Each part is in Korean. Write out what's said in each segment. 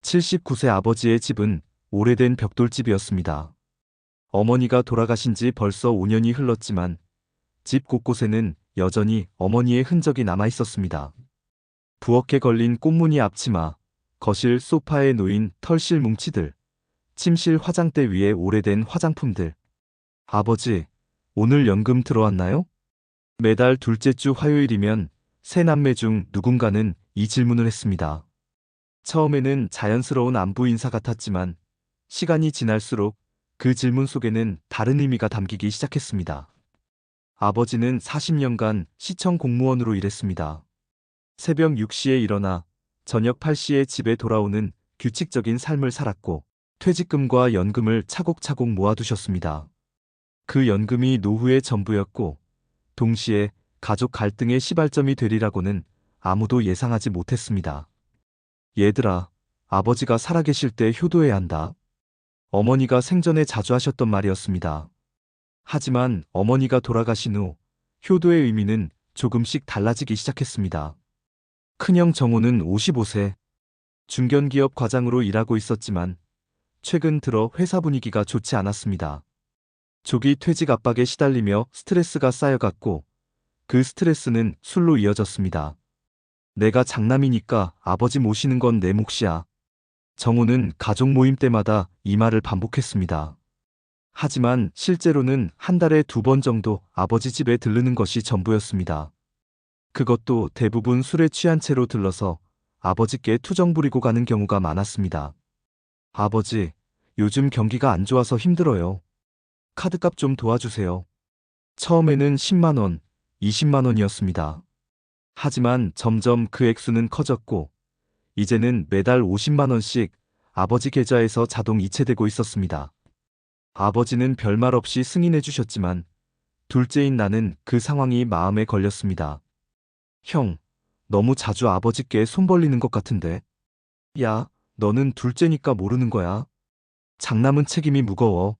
79세 아버지의 집은 오래된 벽돌집이었습니다. 어머니가 돌아가신 지 벌써 5년이 흘렀지만 집 곳곳에는 여전히 어머니의 흔적이 남아 있었습니다. 부엌에 걸린 꽃무늬 앞치마, 거실 소파에 놓인 털실 뭉치들, 침실 화장대 위에 오래된 화장품들. 아버지, 오늘 연금 들어왔나요? 매달 둘째 주 화요일이면 세 남매 중 누군가는 이 질문을 했습니다. 처음에는 자연스러운 안부 인사 같았지만 시간이 지날수록 그 질문 속에는 다른 의미가 담기기 시작했습니다. 아버지는 40년간 시청 공무원으로 일했습니다. 새벽 6시에 일어나 저녁 8시에 집에 돌아오는 규칙적인 삶을 살았고 퇴직금과 연금을 차곡차곡 모아두셨습니다. 그 연금이 노후의 전부였고 동시에 가족 갈등의 시발점이 되리라고는 아무도 예상하지 못했습니다. 얘들아, 아버지가 살아계실 때 효도해야 한다. 어머니가 생전에 자주 하셨던 말이었습니다. 하지만 어머니가 돌아가신 후 효도의 의미는 조금씩 달라지기 시작했습니다. 큰형 정호는 55세, 중견기업 과장으로 일하고 있었지만 최근 들어 회사 분위기가 좋지 않았습니다. 조기 퇴직 압박에 시달리며 스트레스가 쌓여갔고 그 스트레스는 술로 이어졌습니다. 내가 장남이니까 아버지 모시는 건 내 몫이야. 정호는 가족 모임 때마다 이 말을 반복했습니다. 하지만 실제로는 한 달에 2번 정도 아버지 집에 들르는 것이 전부였습니다. 그것도 대부분 술에 취한 채로 들러서 아버지께 투정 부리고 가는 경우가 많았습니다. 아버지, 요즘 경기가 안 좋아서 힘들어요. 카드값 좀 도와주세요. 처음에는 10만 원, 20만 원이었습니다. 하지만 점점 그 액수는 커졌고 이제는 매달 50만 원씩 아버지 계좌에서 자동 이체되고 있었습니다. 아버지는 별말 없이 승인해 주셨지만 둘째인 나는 그 상황이 마음에 걸렸습니다. 형, 너무 자주 아버지께 손 벌리는 것 같은데. 야, 너는 둘째니까 모르는 거야. 장남은 책임이 무거워.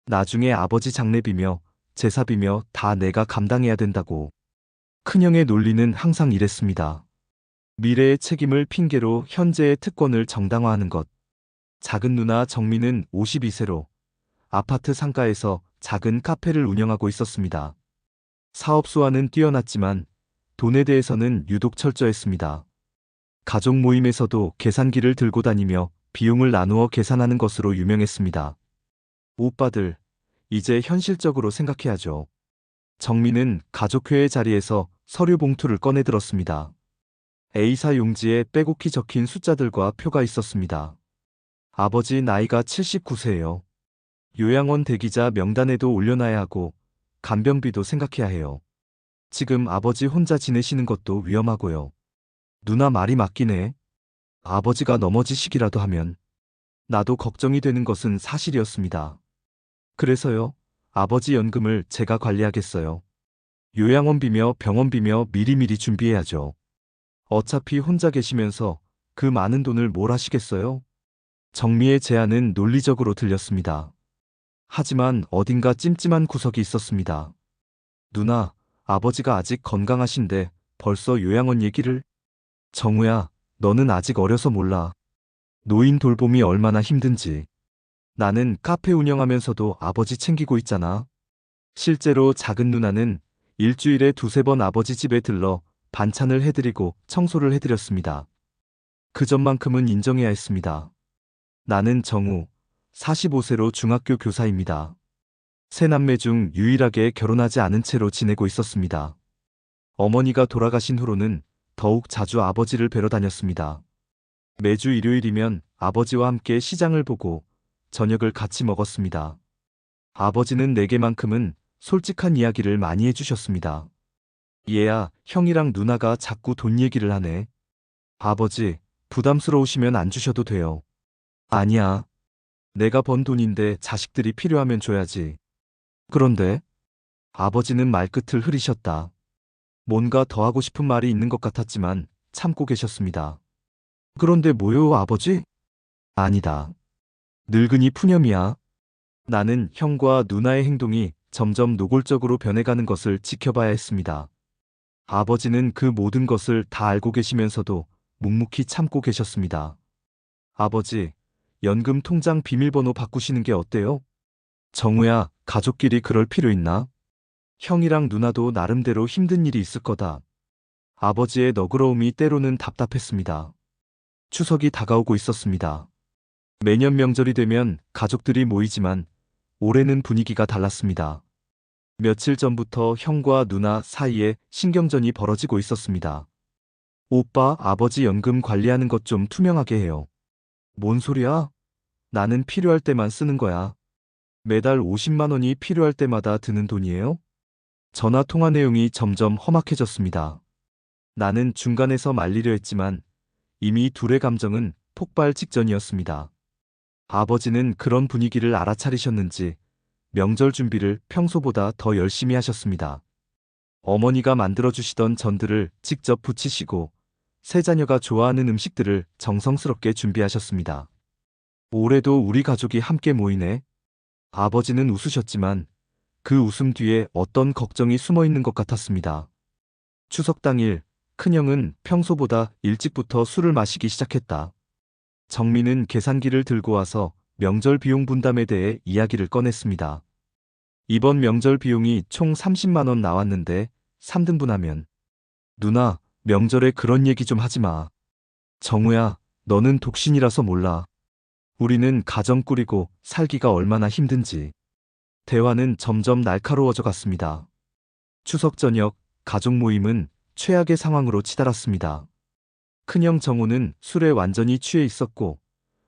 나중에 아버지 장례비며 제사비며 다 내가 감당해야 된다고. 큰형의 논리는 항상 이랬습니다. 미래의 책임을 핑계로 현재의 특권을 정당화하는 것. 작은 누나 정미는 52세로 아파트 상가에서 작은 카페를 운영하고 있었습니다. 사업 수완은 뛰어났지만 돈에 대해서는 유독 철저했습니다. 가족 모임에서도 계산기를 들고 다니며 비용을 나누어 계산하는 것으로 유명했습니다. 오빠들, 이제 현실적으로 생각해야죠. 정미는 가족회의 자리에서 서류 봉투를 꺼내 들었습니다. A사 용지에 빼곡히 적힌 숫자들과 표가 있었습니다. 아버지 나이가 79세예요. 요양원 대기자 명단에도 올려놔야 하고 간병비도 생각해야 해요. 지금 아버지 혼자 지내시는 것도 위험하고요. 누나 말이 맞긴 해. 아버지가 넘어지시기라도 하면. 나도 걱정이 되는 것은 사실이었습니다. 그래서요, 아버지 연금을 제가 관리하겠어요. 요양원비며 병원비며 미리미리 준비해야죠. 어차피 혼자 계시면서 그 많은 돈을 뭘 하시겠어요? 정미의 제안은 논리적으로 들렸습니다. 하지만 어딘가 찜찜한 구석이 있었습니다. 누나, 아버지가 아직 건강하신데 벌써 요양원 얘기를? 정우야, 너는 아직 어려서 몰라. 노인 돌봄이 얼마나 힘든지. 나는 카페 운영하면서도 아버지 챙기고 있잖아. 실제로 작은 누나는 일주일에 2~3번 아버지 집에 들러 반찬을 해드리고 청소를 해드렸습니다. 그 점만큼은 인정해야 했습니다. 나는 정우, 45세로 중학교 교사입니다. 세 남매 중 유일하게 결혼하지 않은 채로 지내고 있었습니다. 어머니가 돌아가신 후로는 더욱 자주 아버지를 뵈러 다녔습니다. 매주 일요일이면 아버지와 함께 시장을 보고 저녁을 같이 먹었습니다. 아버지는 내게만큼은 솔직한 이야기를 많이 해주셨습니다. 얘야, 형이랑 누나가 자꾸 돈 얘기를 하네. 아버지, 부담스러우시면 안 주셔도 돼요. 아니야. 내가 번 돈인데 자식들이 필요하면 줘야지. 그런데 아버지는 말끝을 흐리셨다. 뭔가 더 하고 싶은 말이 있는 것 같았지만 참고 계셨습니다. 그런데 뭐요, 아버지? 아니다. 늙은이 푸념이야. 나는 형과 누나의 행동이 점점 노골적으로 변해가는 것을 지켜봐야 했습니다. 아버지는 그 모든 것을 다 알고 계시면서도 묵묵히 참고 계셨습니다. 아버지, 연금 통장 비밀번호 바꾸시는 게 어때요? 정우야, 가족끼리 그럴 필요 있나? 형이랑 누나도 나름대로 힘든 일이 있을 거다. 아버지의 너그러움이 때로는 답답했습니다. 추석이 다가오고 있었습니다. 매년 명절이 되면 가족들이 모이지만 올해는 분위기가 달랐습니다. 며칠 전부터 형과 누나 사이에 신경전이 벌어지고 있었습니다. 오빠, 아버지 연금 관리하는 것 좀 투명하게 해요. 뭔 소리야? 나는 필요할 때만 쓰는 거야. 매달 50만 원이 필요할 때마다 드는 돈이에요? 전화 통화 내용이 점점 험악해졌습니다. 나는 중간에서 말리려 했지만 이미 둘의 감정은 폭발 직전이었습니다. 아버지는 그런 분위기를 알아차리셨는지 명절 준비를 평소보다 더 열심히 하셨습니다. 어머니가 만들어주시던 전들을 직접 부치시고 세 자녀가 좋아하는 음식들을 정성스럽게 준비하셨습니다. 올해도 우리 가족이 함께 모이네. 아버지는 웃으셨지만 그 웃음 뒤에 어떤 걱정이 숨어 있는 것 같았습니다. 추석 당일 큰형은 평소보다 일찍부터 술을 마시기 시작했다. 정민은 계산기를 들고 와서 명절 비용 분담에 대해 이야기를 꺼냈습니다. 이번 명절 비용이 총 30만 원 나왔는데 3등분하면 누나, 명절에 그런 얘기 좀 하지 마. 정우야, 너는 독신이라서 몰라. 우리는 가정 꾸리고 살기가 얼마나 힘든지. 대화는 점점 날카로워져 갔습니다. 추석 저녁 가족 모임은 최악의 상황으로 치달았습니다. 큰형 정우는 술에 완전히 취해 있었고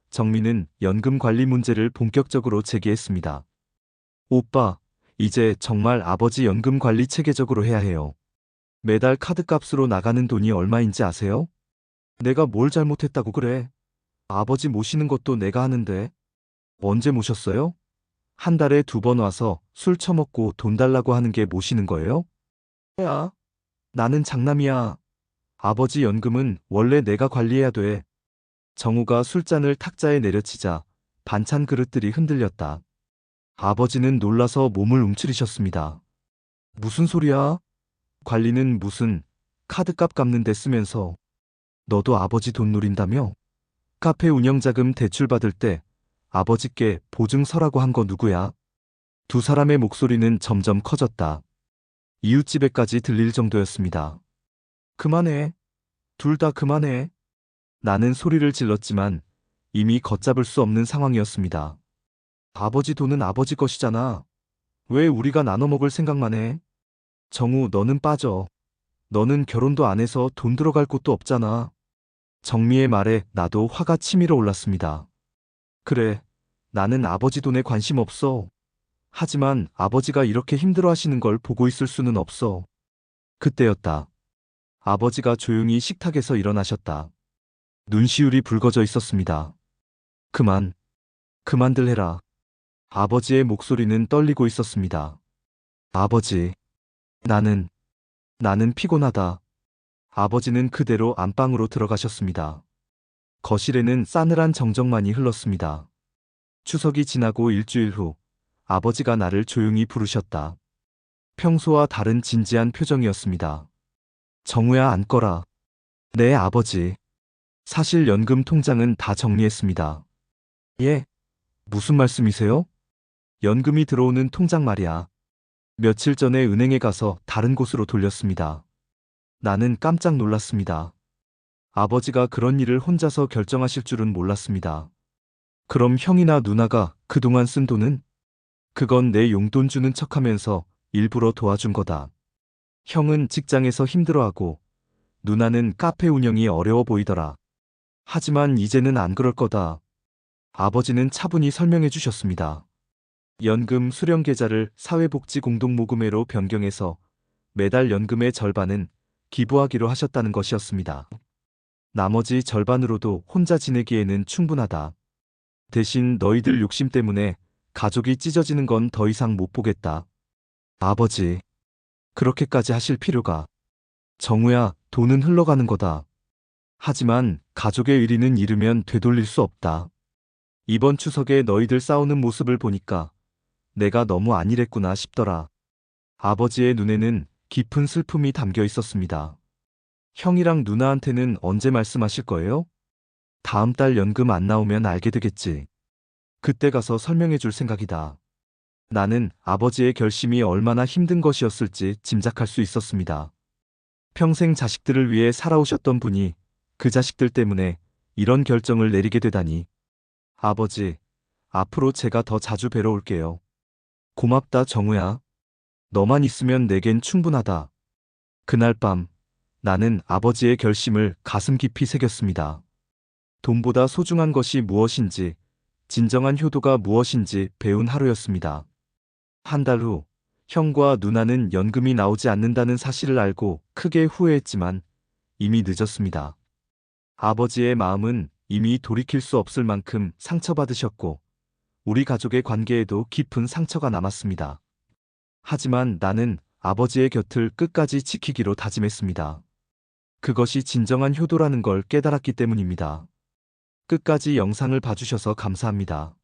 정민은 연금 관리 문제를 본격적으로 제기했습니다. 오빠, 이제 정말 아버지 연금 관리 체계적으로 해야 해요. 매달 카드값으로 나가는 돈이 얼마인지 아세요? 내가 뭘 잘못했다고 그래? 아버지 모시는 것도 내가 하는데. 언제 모셨어요? 한 달에 2번 와서 술 처먹고 돈 달라고 하는 게 모시는 거예요? 야, 나는 장남이야. 아버지 연금은 원래 내가 관리해야 돼. 정우가 술잔을 탁자에 내려치자 반찬 그릇들이 흔들렸다. 아버지는 놀라서 몸을 움츠리셨습니다. 무슨 소리야? 관리는 무슨 카드값 갚는 데 쓰면서 너도 아버지 돈 노린다며? 카페 운영자금 대출 받을 때 아버지께 보증서라고 한 거 누구야? 두 사람의 목소리는 점점 커졌다. 이웃집에까지 들릴 정도였습니다. 그만해. 둘 다 그만해. 나는 소리를 질렀지만 이미 걷잡을 수 없는 상황이었습니다. 아버지 돈은 아버지 것이잖아. 왜 우리가 나눠 먹을 생각만 해? 정우, 너는 빠져. 너는 결혼도 안 해서 돈 들어갈 곳도 없잖아. 정미의 말에 나도 화가 치밀어 올랐습니다. 그래, 나는 아버지 돈에 관심 없어. 하지만 아버지가 이렇게 힘들어 하시는 걸 보고 있을 수는 없어. 그때였다. 아버지가 조용히 식탁에서 일어나셨다. 눈시울이 붉어져 있었습니다. 그만들 해라. 아버지의 목소리는 떨리고 있었습니다. 아버지, 나는 피곤하다. 아버지는 그대로 안방으로 들어가셨습니다. 거실에는 싸늘한 정적만이 흘렀습니다. 추석이 지나고 일주일 후 아버지가 나를 조용히 부르셨다. 평소와 다른 진지한 표정이었습니다. 정우야, 앉거라. 네, 아버지. 사실 연금 통장은 다 정리했습니다. 예? 무슨 말씀이세요? 연금이 들어오는 통장 말이야. 며칠 전에 은행에 가서 다른 곳으로 돌렸습니다. 나는 깜짝 놀랐습니다. 아버지가 그런 일을 혼자서 결정하실 줄은 몰랐습니다. 그럼 형이나 누나가 그동안 쓴 돈은? 그건 내 용돈 주는 척하면서 일부러 도와준 거다. 형은 직장에서 힘들어하고 누나는 카페 운영이 어려워 보이더라. 하지만 이제는 안 그럴 거다. 아버지는 차분히 설명해 주셨습니다. 연금 수령 계좌를 사회복지공동모금회로 변경해서 매달 연금의 절반은 기부하기로 하셨다는 것이었습니다. 나머지 절반으로도 혼자 지내기에는 충분하다. 대신 너희들 욕심 때문에 가족이 찢어지는 건 더 이상 못 보겠다. 아버지, 그렇게까지 하실 필요가. 정우야, 돈은 흘러가는 거다. 하지만 가족의 의리는 잃으면 되돌릴 수 없다. 이번 추석에 너희들 싸우는 모습을 보니까 내가 너무 안일했구나 싶더라. 아버지의 눈에는 깊은 슬픔이 담겨 있었습니다. 형이랑 누나한테는 언제 말씀하실 거예요? 다음 달 연금 안 나오면 알게 되겠지. 그때 가서 설명해 줄 생각이다. 나는 아버지의 결심이 얼마나 힘든 것이었을지 짐작할 수 있었습니다. 평생 자식들을 위해 살아오셨던 분이 그 자식들 때문에 이런 결정을 내리게 되다니. 아버지, 앞으로 제가 더 자주 뵈러 올게요. 고맙다, 정우야. 너만 있으면 내겐 충분하다. 그날 밤, 나는 아버지의 결심을 가슴 깊이 새겼습니다. 돈보다 소중한 것이 무엇인지, 진정한 효도가 무엇인지 배운 하루였습니다. 한 달 후, 형과 누나는 연금이 나오지 않는다는 사실을 알고 크게 후회했지만 이미 늦었습니다. 아버지의 마음은 이미 돌이킬 수 없을 만큼 상처받으셨고, 우리 가족의 관계에도 깊은 상처가 남았습니다. 하지만 나는 아버지의 곁을 끝까지 지키기로 다짐했습니다. 그것이 진정한 효도라는 걸 깨달았기 때문입니다. 끝까지 영상을 봐주셔서 감사합니다.